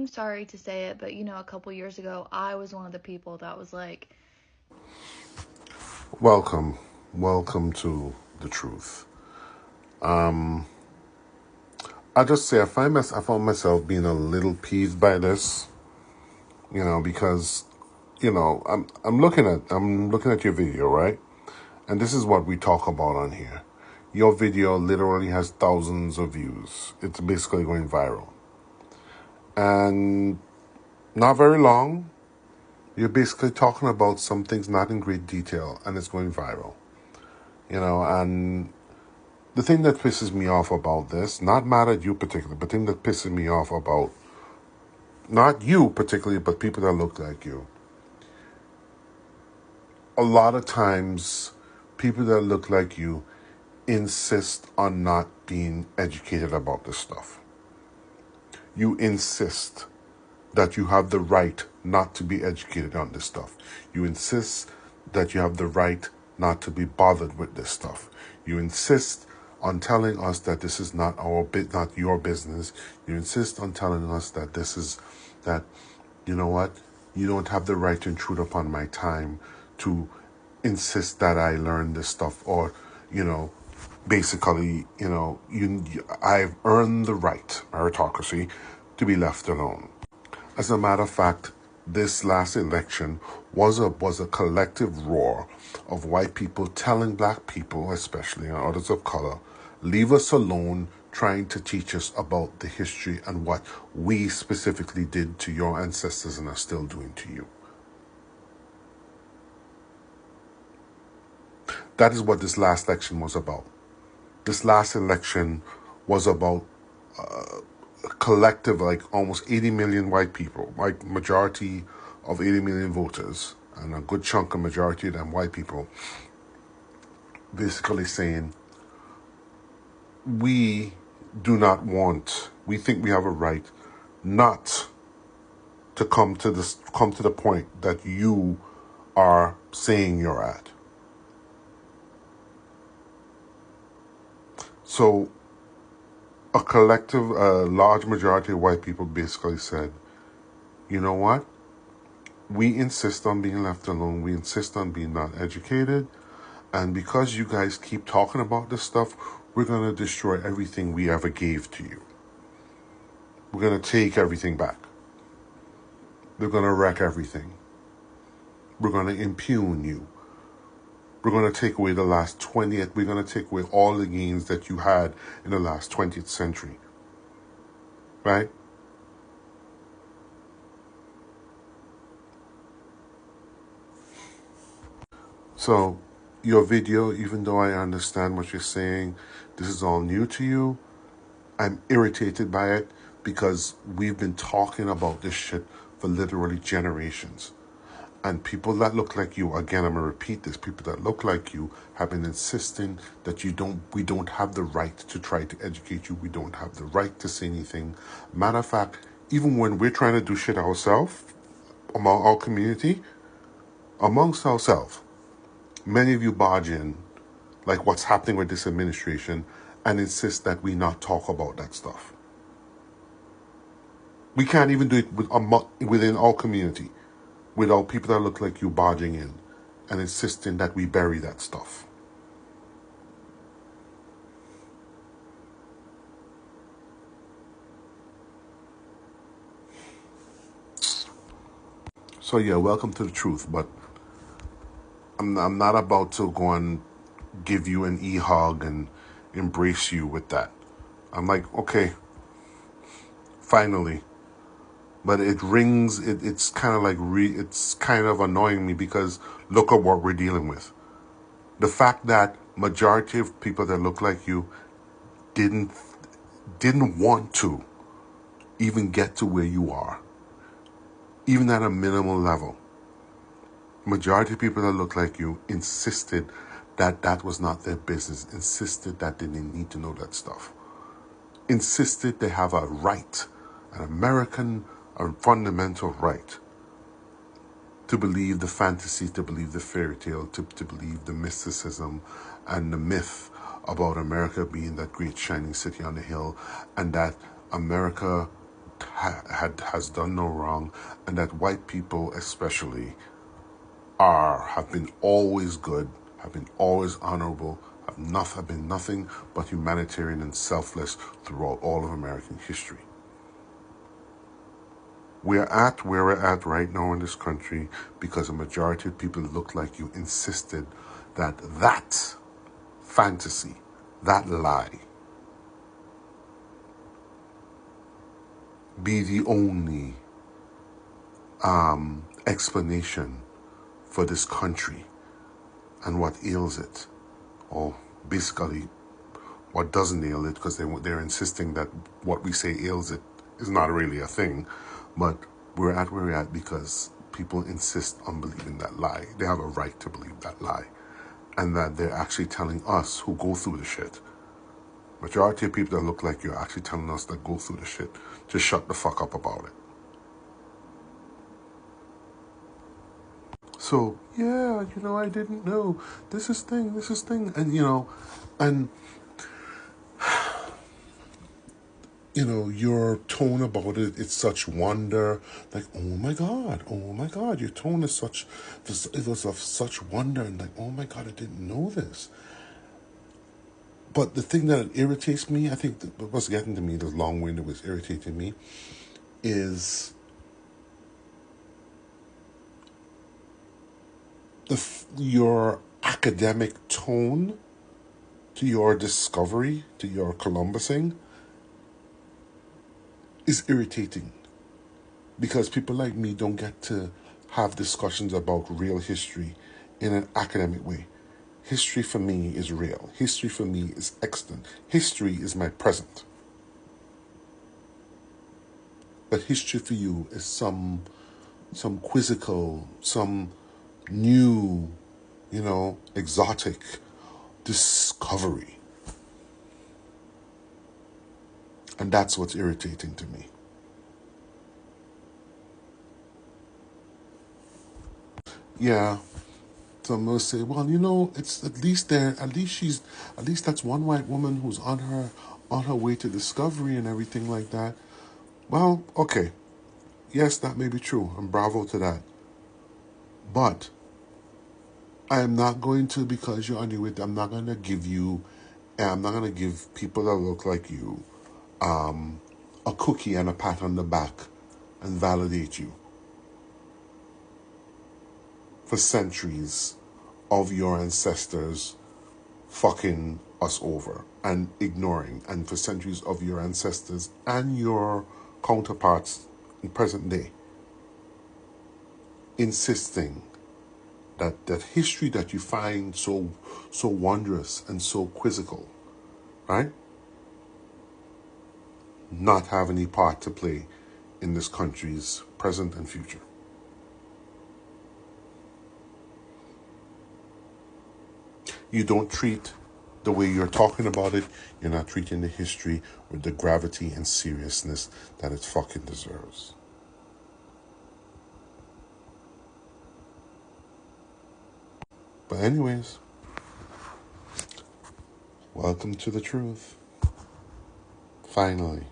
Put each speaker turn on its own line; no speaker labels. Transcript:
sorry to say it, but a couple years ago, I was one of the people that was like,
Welcome, welcome to the truth. I just say I found myself being a little peeved by this, because I'm looking at your video, right? And this is what we talk about on here. Your video literally has thousands of views. It's basically going viral, and not very long. You're basically talking about some things not in great detail, and it's going viral. And the thing that pisses me off about this, not mad at you particularly, but the thing that pisses me off about, not you particularly, but people that look like you. A lot of times, people that look like you insist on not being educated about this stuff. You insist that you have the right not to be educated on this stuff. You insist that you have the right not to be bothered with this stuff. You insist on telling us that this is not not your business. You insist on telling us that you know what, you don't have the right to intrude upon my time to insist that I learn this stuff, or basically, I've earned the right, meritocracy, to be left alone. As a matter of fact, this last election was a collective roar of white people telling black people, especially and others of color, leave us alone, trying to teach us about the history and what we specifically did to your ancestors and are still doing to you. That is what this last election was about. This last election was about collective, like almost 80 million white people, like majority of 80 million voters, and a good chunk of majority of them white people, basically saying, we think we have a right not to come to the point that you are saying you're at. So a collective, large majority of white people basically said, you know what? We insist on being left alone. We insist on being not educated. And because you guys keep talking about this stuff, we're going to destroy everything we ever gave to you. We're going to take everything back. We're going to wreck everything. We're going to impugn you. We're going to take away the last 20th. We're going to take away all the gains that you had in the last 20th century. Right? So, your video, even though I understand what you're saying, this is all new to you. I'm irritated by it because we've been talking about this shit for literally generations. And people that look like you, again, I'm going to repeat this, people that look like you have been insisting that we don't have the right to try to educate you. We don't have the right to say anything. Matter of fact, even when we're trying to do shit ourselves, among our community, amongst ourselves, many of you barge in, like what's happening with this administration, and insist that we not talk about that stuff. We can't even do it within our community without people that look like you barging in and insisting that we bury that stuff. So yeah, welcome to the truth, but I'm not about to go and give you an e-hug and embrace you with that. I'm like, okay, finally. But it's kind of like, it's kind of annoying me because look at what we're dealing with. The fact that majority of people that look like you didn't want to even get to where you are, even at a minimal level. Majority of people that look like you insisted that was not their business, insisted that they didn't need to know that stuff, insisted they have a right, an American, a fundamental right to believe the fantasy, to believe the fairy tale, to believe the mysticism and the myth about America being that great shining city on the hill, and that America has done no wrong, and that white people especially have been always good, have been always honorable, have been nothing but humanitarian and selfless throughout all of American history. We're at where we're at right now in this country because a majority of people that look like you insisted that fantasy, that lie, be the only explanation for this country and what ails it, or basically what doesn't ail it, because they're insisting that what we say ails it is not really a thing. But we're at where we're at because people insist on believing that lie. They have a right to believe that lie, and that they're actually telling us who go through the shit. Majority of people that look like you are actually telling us that go through the shit to shut the fuck up about it. So yeah, I didn't know this is thing, and and your tone about it, it's such wonder, like, oh my God, your tone is it was of such wonder, and like, oh my God, I didn't know this. But the thing that irritates me, I think that what's getting to me, the long winded was irritating me, is your academic tone to your discovery, to your Columbusing, is irritating. Because people like me don't get to have discussions about real history in an academic way. History for me is real. History for me is extant. History is my present. But history for you is some quizzical, some new, exotic discovery. And that's what's irritating to me. Yeah, some will say, well, it's at least there. At least that's one white woman who's on her way to discovery and everything like that. Well, okay, yes, that may be true, and bravo to that. But I am not going to, because you're on your way. I'm not going to give you, and I'm not going to give people that look like you a cookie and a pat on the back and validate you for centuries of your ancestors fucking us over and ignoring, and for centuries of your ancestors and your counterparts in present day insisting that history that you find so wondrous and so quizzical, right, not have any part to play in this country's present and future. You don't treat the way you're talking about it, you're not treating the history with the gravity and seriousness that it fucking deserves. But anyways, welcome to the truth. Finally.